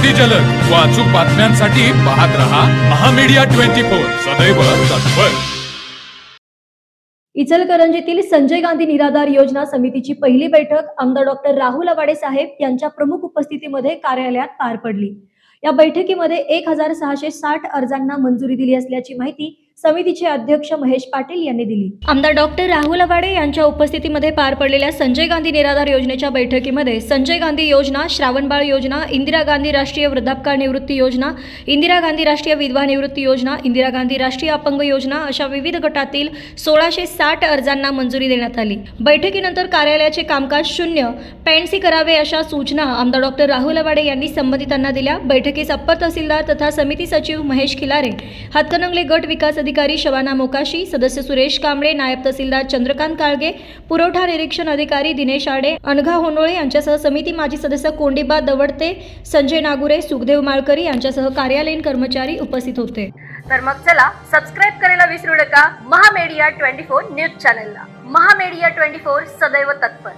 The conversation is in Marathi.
अगदी जलद व अचूक बातम्यांसाठी पाहत रहा महामीडिया 24 सदैव तत्पर। इचलकरंजीतील संजय गांधी निराधार योजना समितीची पहिली बैठक आमदार डॉक्टर राहुल अवाडे साहेब यांच्या प्रमुख उपस्थितीमध्ये कार्यालयात पार पडली। या बैठकीमध्ये 1660 अर्जांना मंजुरी दिली असल्याची माहिती समितीचे अध्यक्ष महेश पाटील यांनी दिली। आमदार डॉक्टर राहुल अवाडे यांच्या उपस्थितीमध्ये पार पडलेल्या संजय गांधी निराधार योजनेच्या बैठकीमध्ये संजय गांधी योजना, श्रावणबाळ योजना, इंदिरा गांधी राष्ट्रीय वृद्धापकाळ निवृत्ती योजना, इंदिरा गांधी राष्ट्रीय विधवा निवृत्ती योजना, इंदिरा गांधी राष्ट्रीय अपंग योजना अशा विविध गटातील 1660 अर्जांना मंजुरी देण्यात आली। बैठकीनंतर कार्यालयाचे कामकाज शून्य पेंडसी करावे अशा सूचना आमदार डॉक्टर राहुल अवाडे यांनी संबंधितांना दिल्या। बैठकीस अप्पर तहसीलदार तथा समिती सचिव महेश खिलारे, हातकणंगले गट विकास अधिकारी शबाना मोकाशी, सदस्य सुरेश कांबळे, नायब तहसीलदार चंद्रकांत काळगे, पुरवठा निरीक्षण अधिकारी दिनेश आडे, अनघा होनोळे यांच्यासह समिती माजी सदस्य कोंडीबा दवडते, संजय नागुरे, सुखदेव माळकरी यांच्यासह कार्यालयीन कर्मचारी उपस्थित होते। तर मग चला सबस्क्राइब करायला विसरू नका महामीडिया 24 न्यूज चॅनलला। महामीडिया 24 सदैव तत्पर।